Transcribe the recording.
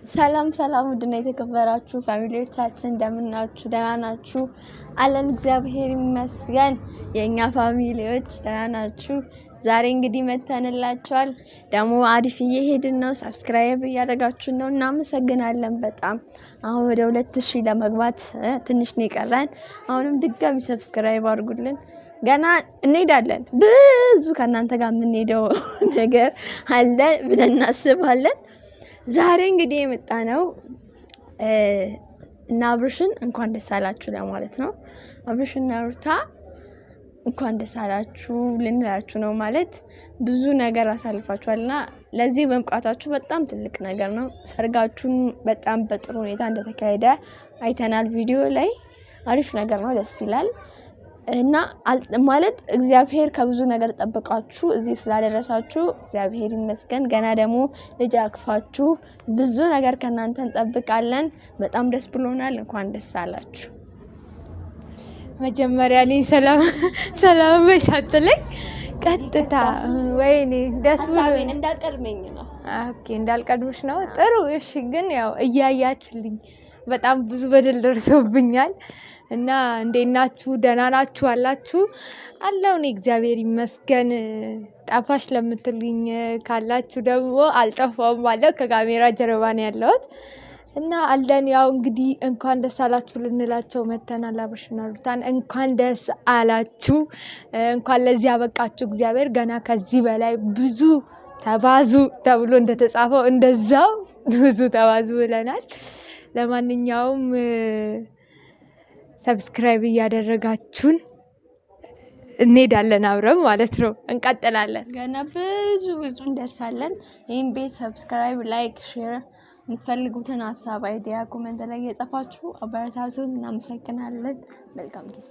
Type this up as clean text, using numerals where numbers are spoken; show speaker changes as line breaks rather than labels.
ሰላም ሰላም ውድና የተከበራችሁ ፋሚሊዎቻችን እንደምን ናችሁ? ደህና ናችሁ? አለን እግዚአብሔር ይመስገን። የኛ ፋሚሊዎች ደህና ናችሁ? ዛሬ እንግዲህ መተንላችኋል። ደግሞ አሪፍ እየሄድን ነው። ሰብስክራይብ እያደረጋችሁ ነው። እናመሰግናለን በጣም። አሁን ወደ 2000 ለመግባት ትንሽ ነው የቀረን። አሁንም ድጋሚ ሰብስክራይብ አድርጉልን። ገና እንሄዳለን። ብዙ ከናንተ ጋር የምንሄደው ነገር አለ ብለን እናስባለን። ዛሬ እንግዲህ የመጣነው እና አብርሽን እንኳን ደስ አላችሁ ለማለት ነው። አብርሽና ሩታ እንኳን ደስ አላችሁ ልንላችሁ ነው። ማለት ብዙ ነገር አሳልፋችኋልና ለዚህ በመብቃታችሁ በጣም ትልቅ ነገር ነው። ሰርጋችሁን በጣም በጥሩ ሁኔታ እንደተካሄደ አይተናል ቪዲዮ ላይ። አሪፍ ነገር ነው፣ ደስ ይላል። እና ማለት እግዚአብሔር ከብዙ ነገር ጠብቃችሁ እዚህ ስላደረሳችሁ እግዚአብሔር ይመስገን። ገና ደግሞ ልጅ አቅፋችሁ ብዙ ነገር ከናንተ እንጠብቃለን። በጣም ደስ ብሎናል። እንኳን ደስ አላችሁ።
መጀመሪያ ላይ ሰላም በሳተለኝ ቀጥታ ወይኔ ደስ ብሎኝ
እንዳልቀድመኝ ነው።
ኦኬ እንዳልቀድምሽ ነው። ጥሩ እሺ። ግን ያው እያያችሁልኝ በጣም ብዙ በደል ደርሶብኛል እና እንዴት ናችሁ? ደህና ናችሁ አላችሁ? አለው እኔ እግዚአብሔር ይመስገን። ጠፋሽ ለምትሉኝ ካላችሁ ደግሞ አልጠፋውም ማለት ከካሜራ ጀርባ ነው ያለሁት እና አለን። ያው እንግዲህ እንኳን ደስ አላችሁ ልንላቸው መተናል። አብርሽና ሩታን እንኳን ደስ አላችሁ፣ እንኳን ለዚህ ያበቃችሁ እግዚአብሔር። ገና ከዚህ በላይ ብዙ ተባዙ ተብሎ እንደተጻፈው እንደዛው ብዙ ተባዙ ብለናል። ለማንኛውም ሰብስክራይብ እያደረጋችሁን እንሄዳለን አብረን ማለት ነው። እንቀጥላለን።
ገና ብዙ እንደርሳለን። ይሄን ቤት ሰብስክራይብ፣ ላይክ፣ ሼር የምትፈልጉትን ሀሳብ አይዲያ ኮሜንት ላይ እየጻፋችሁ አበረታቱን። እናመሰግናለን። መልካም ጊዜ